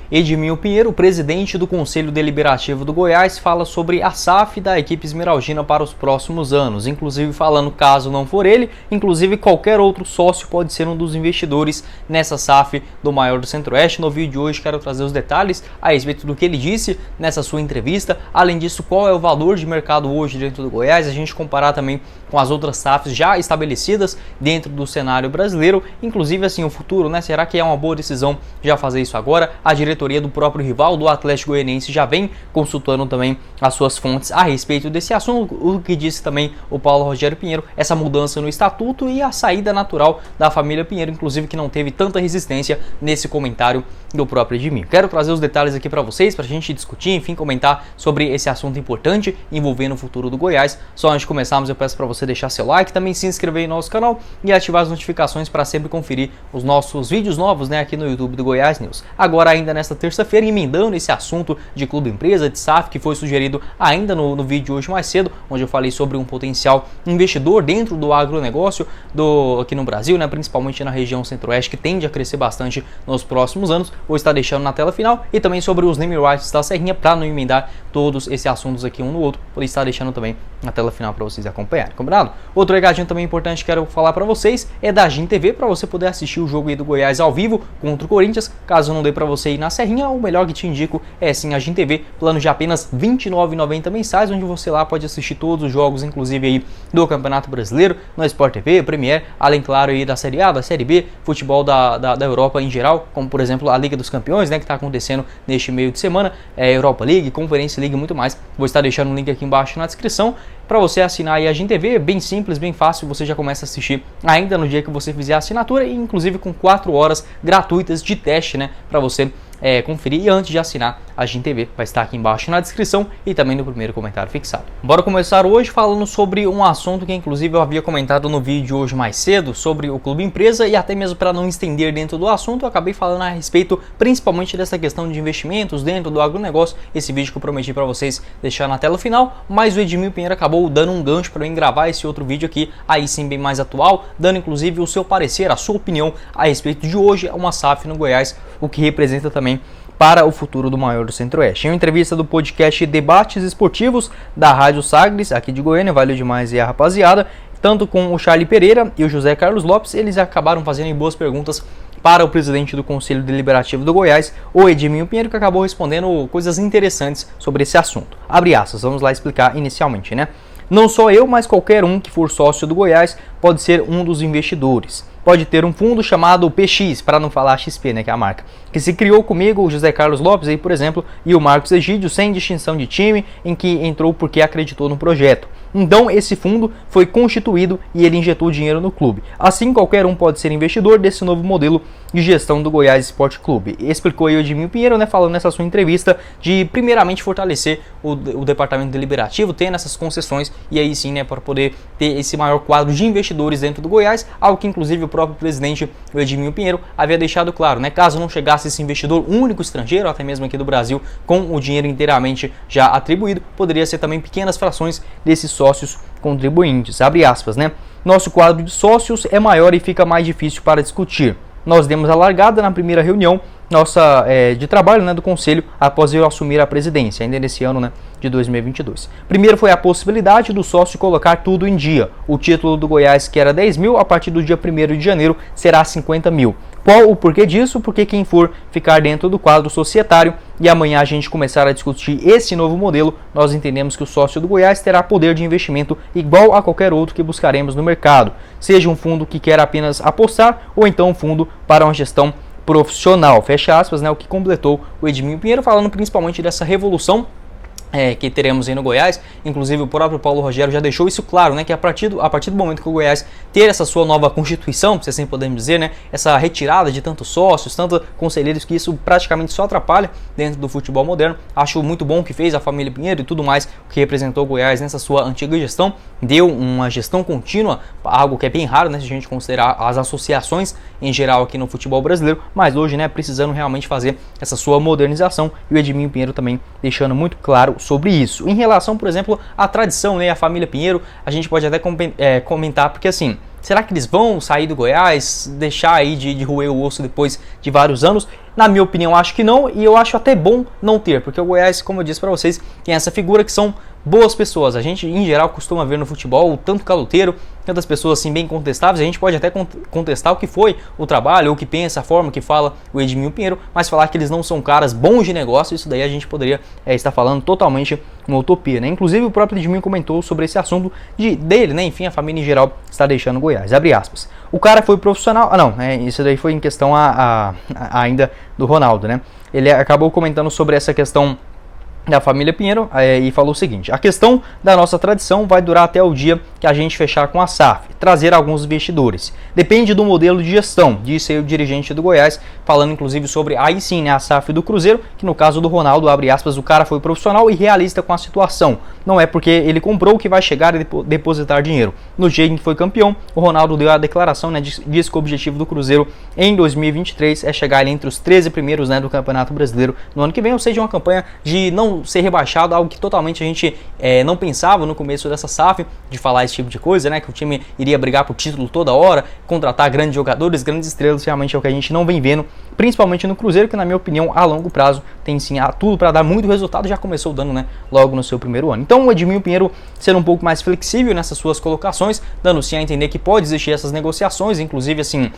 Edmil Pinheiro, presidente do Conselho Deliberativo do Goiás, fala sobre a SAF da equipe esmeraldina para os próximos anos, inclusive falando caso não for ele, inclusive qualquer outro sócio pode ser um dos investidores nessa SAF do maior do Centro-Oeste. No vídeo de hoje quero trazer os detalhes a respeito do que ele disse nessa sua entrevista, além disso qual é o valor de mercado hoje dentro do Goiás, a gente comparar também com as outras SAFs já estabelecidas dentro do cenário brasileiro, inclusive assim o futuro, né? Será que é uma boa decisão já fazer isso agora? A diretoria do próprio rival, do Atlético Goianiense, já vem consultando também as suas fontes a respeito desse assunto, o que disse também o Paulo Rogério Pinheiro, essa mudança no estatuto e a saída natural da família Pinheiro, inclusive que não teve tanta resistência nesse comentário do próprio Edmil. Quero trazer os detalhes aqui para vocês, para a gente discutir, enfim, comentar sobre esse assunto importante envolvendo o futuro do Goiás. Só antes de começarmos, eu peço para você deixar seu like, também se inscrever no nosso canal e ativar as notificações para sempre conferir os nossos vídeos novos, né, aqui no YouTube do Goiás News. Agora, ainda nesta terça-feira, emendando esse assunto de clube empresa, de SAF, que foi sugerido ainda no vídeo de hoje mais cedo, onde eu falei sobre um potencial investidor dentro do agronegócio aqui no Brasil, né, principalmente na região centro-oeste, que tende a crescer bastante nos próximos anos. Vou estar deixando na tela final e também sobre os name rights da Serrinha, para não emendar todos esses assuntos aqui um no outro, vou estar deixando também na tela final para vocês acompanharem, combinado? Outro recadinho também importante que quero falar para vocês é da GIM TV, para você poder assistir o jogo aí do Goiás ao vivo contra o Corinthians. Caso não dê para você ir na Serrinha, o melhor que te indico é sim a GIM TV, plano de apenas R$ 29,90 mensais, onde você lá pode assistir todos os jogos, inclusive aí do Campeonato Brasileiro, no Sport TV, Premier, além claro aí da Série A, da Série B, futebol da Europa em geral, como por exemplo a Liga dos Campeões, né, que está acontecendo neste meio de semana, Europa League, Conferência League e muito mais. Vou estar deixando o link aqui embaixo na descrição para você assinar aí a GIM TV, bem simples, bem fácil, você já começa a assistir ainda no dia que você fizer a assinatura e inclusive com 4 horas gratuitas de teste, né, para você conferir. E antes de assinar a GIM TV, vai estar aqui embaixo na descrição e também no primeiro comentário fixado. Bora começar hoje falando sobre um assunto que inclusive eu havia comentado no vídeo de hoje mais cedo, sobre o clube empresa, e até mesmo para não estender dentro do assunto, eu acabei falando a respeito principalmente dessa questão de investimentos dentro do agronegócio, esse vídeo que eu prometi para vocês deixar na tela final, mas o Edmil Pinheiro acabou dando um gancho para eu gravar esse outro vídeo aqui, aí sim bem mais atual, dando inclusive o seu parecer, a sua opinião a respeito de hoje uma SAF no Goiás, o que representa também para o futuro do maior do Centro-Oeste. Em uma entrevista do podcast Debates Esportivos da Rádio Sagres, aqui de Goiânia, valeu demais e a rapaziada, tanto com o Charlie Pereira e o José Carlos Lopes, eles acabaram fazendo boas perguntas para o presidente do Conselho Deliberativo do Goiás, o Edmil Pinheiro, que acabou respondendo coisas interessantes sobre esse assunto. Abre aspas, vamos lá explicar inicialmente, né? Não só eu, mas qualquer um que for sócio do Goiás pode ser um dos investidores. Pode ter um fundo chamado PX, para não falar XP, né, que é a marca, que se criou comigo, o José Carlos Lopes, aí, por exemplo, e o Marcos Egídio, sem distinção de time, em que entrou porque acreditou no projeto. Então, esse fundo foi constituído e ele injetou dinheiro no clube. Assim, qualquer um pode ser investidor desse novo modelo de gestão do Goiás Esporte Clube. Explicou aí o Edmil Pinheiro, né, falando nessa sua entrevista de, primeiramente, fortalecer o departamento deliberativo, tendo essas concessões, e aí sim, né, para poder ter esse maior quadro de investidores dentro do Goiás, algo que inclusive o próprio presidente, o Edmil Pinheiro, havia deixado claro, né, caso não chegasse esse investidor único estrangeiro, até mesmo aqui do Brasil, com o dinheiro inteiramente já atribuído, poderia ser também pequenas frações desses sócios contribuintes, abre aspas, né? Nosso quadro de sócios é maior e fica mais difícil para discutir. Nós demos a largada na primeira reunião nossa de trabalho, né, do conselho após eu assumir a presidência, ainda nesse ano, né, de 2022. Primeiro foi a possibilidade do sócio colocar tudo em dia. O título do Goiás, que era 10 mil, a partir do dia 1º de janeiro será 50 mil. Qual o porquê disso? Porque quem for ficar dentro do quadro societário e amanhã a gente começar a discutir esse novo modelo, nós entendemos que o sócio do Goiás terá poder de investimento igual a qualquer outro que buscaremos no mercado, seja um fundo que quer apenas apostar ou então um fundo para uma gestão profissional, fecha aspas, né, o que completou o Edmil Pinheiro, falando principalmente dessa revolução que teremos aí no Goiás. Inclusive o próprio Paulo Rogério já deixou isso claro, né, que a partir do momento que o Goiás ter essa sua nova constituição, se assim podemos dizer, né, essa retirada de tantos sócios, tantos conselheiros, que isso praticamente só atrapalha dentro do futebol moderno. Acho muito bom o que fez a família Pinheiro e tudo mais que representou o Goiás nessa sua antiga gestão, deu uma gestão contínua, algo que é bem raro, né, se a gente considerar as associações em geral aqui no futebol brasileiro, mas hoje, né, precisando realmente fazer essa sua modernização, e o Edmil Pinheiro também deixando muito claro sobre isso. Em relação, por exemplo, à tradição, né, a família Pinheiro, a gente pode até comentar, porque assim, será que eles vão sair do Goiás, deixar aí de roer o osso depois de vários anos? Na minha opinião, acho que não, e eu acho até bom não ter, porque o Goiás, como eu disse para vocês, tem essa figura que são boas pessoas. A gente, em geral, costuma ver no futebol tanto caloteiro, tantas pessoas assim bem contestáveis. A gente pode até contestar o que foi o trabalho, ou o que pensa, a forma que fala o Edminho Pinheiro, mas falar que eles não são caras bons de negócio, isso daí a gente poderia estar falando totalmente uma utopia, né? Inclusive o próprio Edminho comentou sobre esse assunto dele, né? Enfim, a família em geral está deixando o Goiás. Abre aspas. O cara foi profissional... isso daí foi em questão ainda do Ronaldo, né? Ele acabou comentando sobre essa questão da família Pinheiro e falou o seguinte: a questão da nossa tradição vai durar até o dia que a gente fechar com a SAF, trazer alguns investidores. Depende do modelo de gestão, disse aí o dirigente do Goiás, falando inclusive sobre aí sim, né, a SAF do Cruzeiro, que no caso do Ronaldo, abre aspas, o cara foi profissional e realista com a situação. Não é porque ele comprou que vai chegar e depositar dinheiro. No dia em que foi campeão, o Ronaldo deu a declaração, né, disse que o objetivo do Cruzeiro em 2023 é chegar ali entre os 13 primeiros, né, do Campeonato Brasileiro no ano que vem, ou seja, uma campanha de não ser rebaixado, algo que totalmente a gente não pensava no começo dessa SAF, de falar esse tipo de coisa, né, que o time iria brigar por título toda hora, contratar grandes jogadores, grandes estrelas, realmente é o que a gente não vem vendo, principalmente no Cruzeiro, que na minha opinião, a longo prazo, tem sim tudo para dar muito resultado, já começou dando, né, logo no seu primeiro ano. Então o Edminho Pinheiro sendo um pouco mais flexível nessas suas colocações, dando sim a entender que pode existir essas negociações, inclusive assim,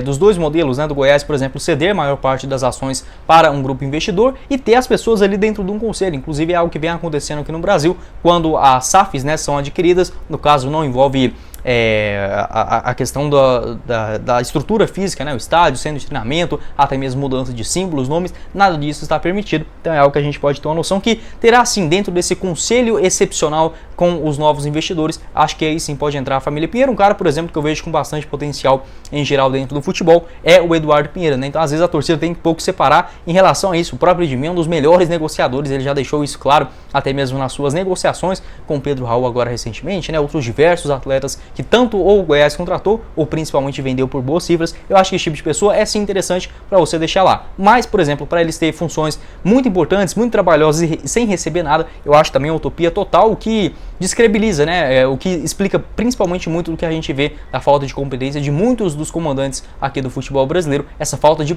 dos dois modelos, né, do Goiás, por exemplo, ceder a maior parte das ações para um grupo investidor e ter as pessoas ali dentro de um conselho. Inclusive é algo que vem acontecendo aqui no Brasil, quando as SAFs, né, são adquiridas, no caso não envolve a questão da estrutura física, né, o estádio, centro de treinamento, até mesmo mudança de símbolos, nomes, nada disso está permitido. Então é algo que a gente pode ter uma noção que terá sim dentro desse conselho excepcional com os novos investidores. Acho que aí sim pode entrar a família Pinheiro. Um cara, por exemplo, que eu vejo com bastante potencial em geral dentro do futebol é o Eduardo Pinheiro, né? Então às vezes a torcida tem que pouco separar em relação a isso. O próprio Edminho é um dos melhores negociadores, ele já deixou isso claro, até mesmo nas suas negociações com o Pedro Raul agora recentemente, né? Outros diversos atletas que tanto ou o Goiás contratou ou principalmente vendeu por boas cifras. Eu acho que esse tipo de pessoa é sim interessante para você deixar lá. Mas, por exemplo, para eles terem funções muito importantes, muito trabalhosas e sem receber nada, eu acho também uma utopia total, o que descredibiliza, né? O que explica principalmente muito do que a gente vê da falta de competência de muitos dos comandantes aqui do futebol brasileiro, essa falta de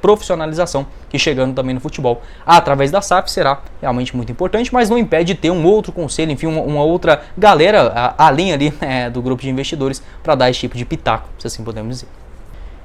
profissionalização que chegando também no futebol através da SAF será realmente muito importante, mas não impede de ter um outro conselho, enfim, uma outra galera além ali do grupo de investidores para dar esse tipo de pitaco, se assim podemos dizer.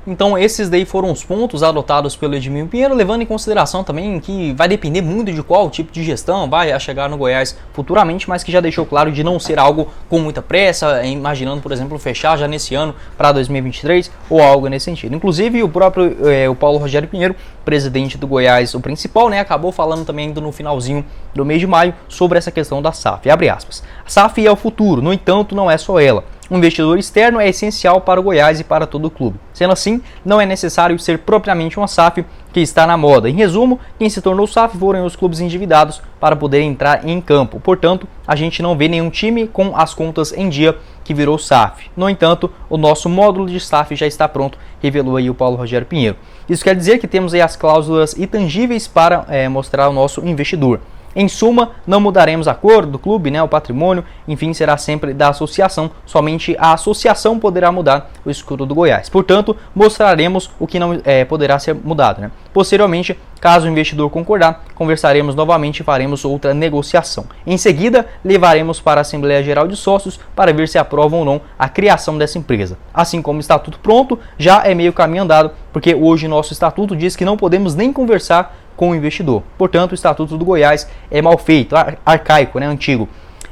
Então esses daí foram os pontos adotados pelo Edminho Pinheiro, levando em consideração também que vai depender muito de qual tipo de gestão vai chegar no Goiás futuramente, mas que já deixou claro de não ser algo com muita pressa, imaginando, por exemplo, fechar já nesse ano para 2023 ou algo nesse sentido. Inclusive o próprio o Paulo Rogério Pinheiro, presidente do Goiás, o principal, né, acabou falando também ainda no finalzinho do mês de maio sobre essa questão da SAF. Abre aspas. A SAF é o futuro, no entanto, não é só ela. Um investidor externo é essencial para o Goiás e para todo o clube. Sendo assim, não é necessário ser propriamente uma SAF que está na moda. Em resumo, quem se tornou SAF foram os clubes endividados para poder entrar em campo. Portanto, a gente não vê nenhum time com as contas em dia que virou SAF. No entanto, o nosso módulo de SAF já está pronto, revelou aí o Paulo Rogério Pinheiro. Isso quer dizer que temos aí as cláusulas intangíveis para mostrar ao nosso investidor. Em suma, não mudaremos a cor do clube, né, o patrimônio, enfim, será sempre da associação. Somente a associação poderá mudar o escudo do Goiás. Portanto, mostraremos o que não poderá ser mudado, né? Posteriormente, caso o investidor concordar, conversaremos novamente e faremos outra negociação. Em seguida, levaremos para a Assembleia Geral de Sócios para ver se aprovam ou não a criação dessa empresa. Assim como o estatuto pronto, já é meio caminho andado, porque hoje nosso estatuto diz que não podemos nem conversar com o investidor. Portanto, o Estatuto do Goiás é mal feito, arcaico, né, antigo.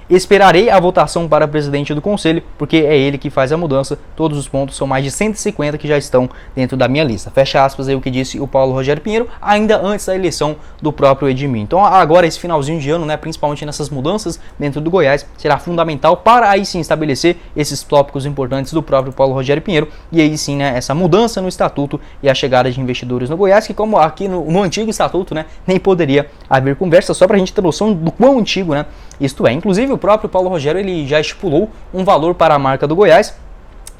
Esperarei a votação para presidente do conselho, porque é ele que faz a mudança. Todos os pontos são mais de 150 que já estão dentro da minha lista. Fecha aspas aí o que disse o Paulo Rogério Pinheiro, ainda antes da eleição do próprio Edminho. Então agora esse finalzinho de ano, né, principalmente nessas mudanças dentro do Goiás, será fundamental para aí sim estabelecer esses tópicos importantes do próprio Paulo Rogério Pinheiro. E aí sim, né, essa mudança no estatuto e a chegada de investidores no Goiás, que como aqui no antigo estatuto, né, nem poderia haver conversa, só para a gente ter noção do quão antigo, né, isto é. Inclusive o próprio Paulo Rogério ele já estipulou um valor para a marca do Goiás,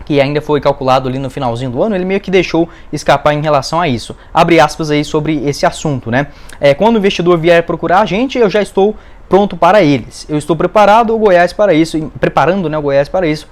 que ainda foi calculado ali no finalzinho do ano. Ele meio que deixou escapar em relação a isso. Abre aspas aí sobre esse assunto, né? Quando o investidor vier procurar a gente, eu já estou pronto para eles. Eu estou preparando o Goiás para isso,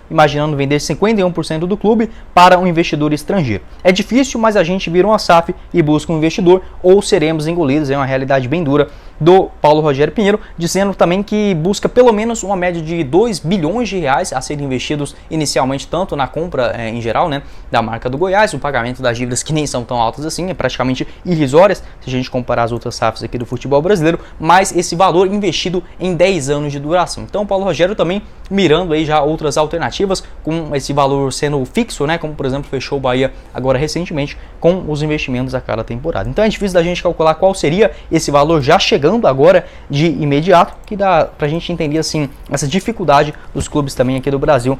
imaginando vender 51% do clube para um investidor estrangeiro. É difícil, mas a gente vira uma SAF e busca um investidor ou seremos engolidos, é uma realidade bem dura do Paulo Rogério Pinheiro, dizendo também que busca pelo menos uma média de 2 bilhões de reais a serem investidos inicialmente, tanto na compra em geral, né, da marca do Goiás, o pagamento das dívidas que nem são tão altas assim, é praticamente irrisórias se a gente comparar as outras SAFs aqui do futebol brasileiro, mas esse valor investido em 10 anos de duração. Então o Paulo Rogério também mirando aí já outras alternativas, com esse valor sendo fixo, né, como por exemplo fechou o Bahia agora recentemente com os investimentos a cada temporada. Então é difícil da gente calcular qual seria esse valor já chegando agora de imediato, que dá pra gente entender assim essa dificuldade dos clubes também aqui do Brasil,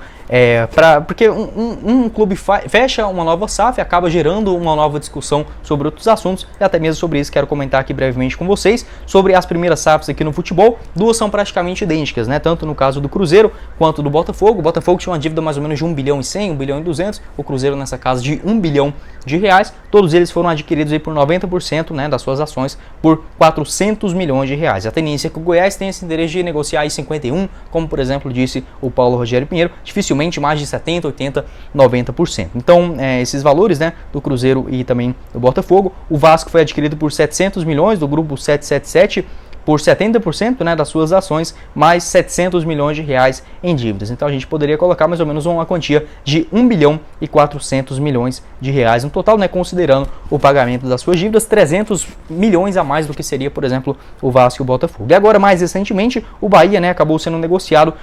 porque um clube fecha uma nova SAF, acaba gerando uma nova discussão sobre outros assuntos, e até mesmo sobre isso quero comentar aqui brevemente com vocês, sobre as primeiras SAFs aqui no futebol. Duas são praticamente idênticas, né, tanto no caso do Cruzeiro quanto do Botafogo. O Botafogo tinha uma dívida mais ou menos de 1 bilhão e 100, 1 bilhão e 200, o Cruzeiro nessa casa de 1 bilhão de reais, todos eles foram adquiridos aí por 90%, né, das suas ações por 400 milhões de reais. A tendência é que o Goiás tenha esse interesse de negociar aí 51, como por exemplo disse o Paulo Rogério Pinheiro, dificilmente mais de 70, 80, 90%. Então esses valores, né, do Cruzeiro e também do Botafogo. O Vasco foi adquirido por 700 milhões do grupo 777, por 70%, né, das suas ações, mais 700 milhões de reais em dívidas. Então a gente poderia colocar mais ou menos uma quantia de 1 bilhão e 400 milhões de reais no total, né, considerando o pagamento das suas dívidas, 300 milhões a mais do que seria, por exemplo, o Vasco e o Botafogo. E agora, mais recentemente, o Bahia, né, acabou sendo negociado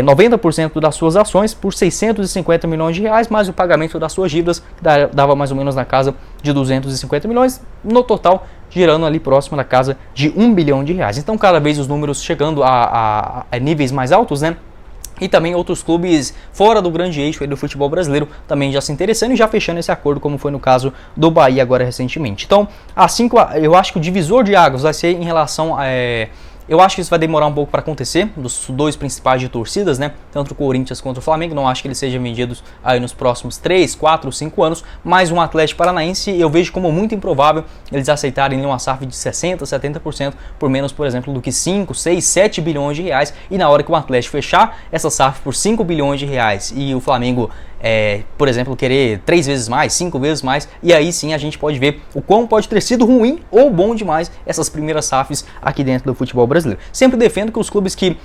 90% das suas ações por 650 milhões de reais, mais o pagamento das suas dívidas, que dava mais ou menos na casa de 250 milhões, no total girando ali próximo da casa de 1 bilhão de reais. Então cada vez os números chegando a níveis mais altos, né? E também outros clubes fora do grande eixo aí do futebol brasileiro também já se interessando e já fechando esse acordo, como foi no caso do Bahia agora recentemente. Então, eu acho que o divisor de águas vai ser em relação a... Eu acho que isso vai demorar um pouco para acontecer, dos dois principais de torcidas, né? Tanto o Corinthians quanto o Flamengo. Não acho que eles sejam vendidos aí nos próximos 3, 4, 5 anos. Mas um Atlético Paranaense eu vejo como muito improvável eles aceitarem uma SAF de 60%, 70% por menos, por exemplo, do que 5, 6, 7 bilhões de reais. E na hora que o Atlético fechar essa SAF por 5 bilhões de reais e o Flamengo, por exemplo, querer 3 vezes mais, 5 vezes mais, e aí sim a gente pode ver o quão pode ter sido ruim ou bom demais essas primeiras SAFs aqui dentro do futebol brasileiro. Sempre defendo que os clubes que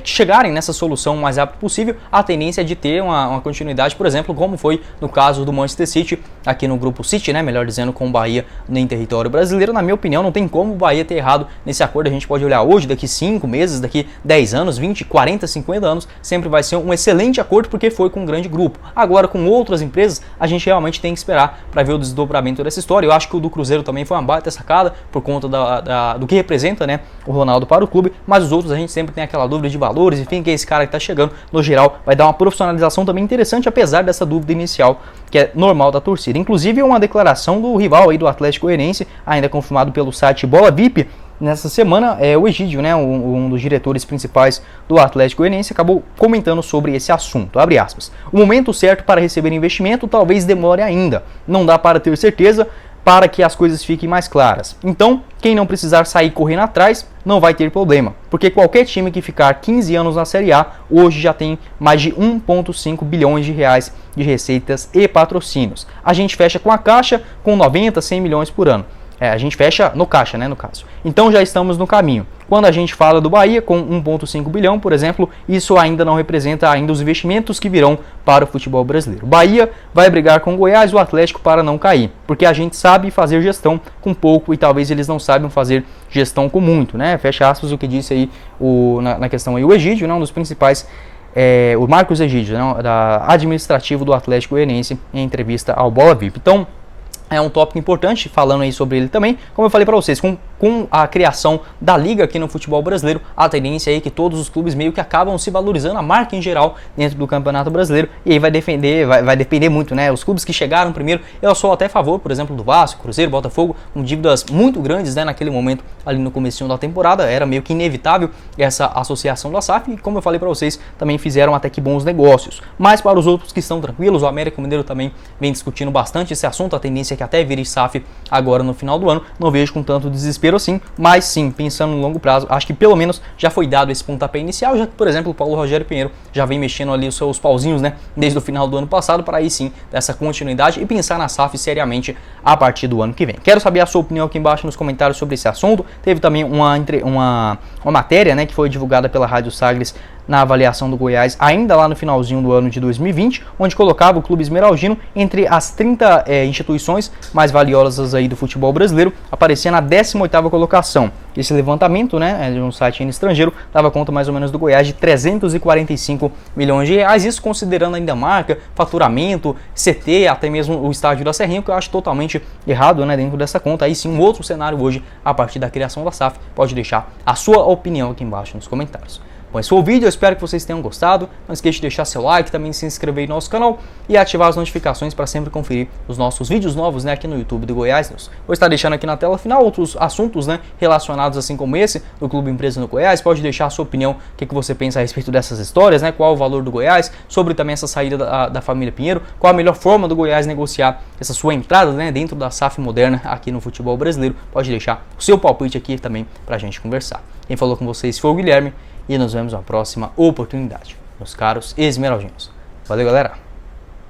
chegarem nessa solução o mais rápido possível, a tendência é de ter uma continuidade, por exemplo, como foi no caso do Manchester City, aqui no grupo City, né, melhor dizendo, com o Bahia em território brasileiro. Na minha opinião, não tem como o Bahia ter errado nesse acordo. A gente pode olhar hoje, daqui 5 meses, daqui 10 anos, 20, 40, 50 anos, sempre vai ser um excelente acordo porque foi com um grande grupo. Agora, com outras empresas, a gente realmente tem que esperar para ver o desdobramento dessa história. Eu acho que o do Cruzeiro também foi uma baita sacada por conta do que representa, né, o Ronaldo para o clube, mas os outros a gente sempre tem aquela dúvida de valores, enfim, que é esse cara que está chegando, no geral, vai dar uma profissionalização também interessante, apesar dessa dúvida inicial, que é normal da torcida. Inclusive, uma declaração do rival aí do Atlético Goianiense, ainda confirmado pelo site Bola VIP, nessa semana, o Egídio, né, um dos diretores principais do Atlético Goianiense, acabou comentando sobre esse assunto. Abre aspas. O momento certo para receber investimento talvez demore ainda. Não dá para ter certeza para que as coisas fiquem mais claras. Então, quem não precisar sair correndo atrás, não vai ter problema. Porque qualquer time que ficar 15 anos na Série A, hoje já tem mais de 1,5 bilhões de reais de receitas e patrocínios. A gente fecha com a Caixa com 90, 100 milhões por ano. A gente fecha no caixa, né, no caso. Então já estamos no caminho. Quando a gente fala do Bahia com 1,5 bilhão, por exemplo, isso ainda não representa ainda os investimentos que virão para o futebol brasileiro. Bahia vai brigar com o Goiás e o Atlético para não cair, porque a gente sabe fazer gestão com pouco e talvez eles não saibam fazer gestão com muito, né? Fecha aspas o que disse aí na questão aí o Egídio, né, um dos principais, o Marcos Egídio, né, administrativo do Atlético Goianiense, em entrevista ao Bola VIP. Então, é um tópico importante, falando aí sobre ele também. Como eu falei para vocês, com a criação da Liga aqui no futebol brasileiro, a tendência aí é que todos os clubes meio que acabam se valorizando, a marca em geral, dentro do Campeonato Brasileiro, e aí vai depender muito, né? Os clubes que chegaram primeiro, eu sou até a favor, por exemplo, do Vasco, Cruzeiro, Botafogo, com dívidas muito grandes, né, naquele momento, ali no comecinho da temporada, era meio que inevitável essa associação da SAF, e como eu falei para vocês, também fizeram até que bons negócios. Mas para os outros que estão tranquilos, o América Mineiro também vem discutindo bastante esse assunto, a tendência é que que até vire SAF agora no final do ano, não vejo com tanto desespero assim, mas sim, pensando no longo prazo, acho que pelo menos já foi dado esse pontapé inicial, já que, por exemplo, o Paulo Rogério Pinheiro já vem mexendo ali os seus pauzinhos, né, desde o final do ano passado, para aí sim, dessa continuidade e pensar na SAF seriamente a partir do ano que vem. Quero saber a sua opinião aqui embaixo nos comentários sobre esse assunto. Teve também uma matéria, né, que foi divulgada pela Rádio Sagres na avaliação do Goiás, ainda lá no finalzinho do ano de 2020, onde colocava o clube esmeraldino entre as 30 instituições mais valiosas aí do futebol brasileiro, aparecia na 18ª colocação. Esse levantamento, né, de um site estrangeiro, dava conta mais ou menos do Goiás de 345 milhões de reais, isso considerando ainda marca, faturamento, CT, até mesmo o estádio da Serrinha, que eu acho totalmente errado, né, dentro dessa conta. Aí sim, um outro cenário hoje, a partir da criação da SAF, pode deixar a sua opinião aqui embaixo nos comentários. Bom, esse foi o vídeo, eu espero que vocês tenham gostado. Não esqueça de deixar seu like, também se inscrever no nosso canal e ativar as notificações para sempre conferir os nossos vídeos novos, né, aqui no YouTube do Goiás News. Vou estar deixando aqui na tela final outros assuntos, né, relacionados assim como esse do Clube Empresa no Goiás. Pode deixar a sua opinião, o que você pensa a respeito dessas histórias, né, qual o valor do Goiás, sobre também essa saída da família Pinheiro, qual a melhor forma do Goiás negociar essa sua entrada, né, dentro da SAF moderna aqui no futebol brasileiro. Pode deixar o seu palpite aqui também para a gente conversar. Quem falou com vocês foi o Guilherme. E nos vemos na próxima oportunidade, meus caros esmeraldinos. Valeu, galera!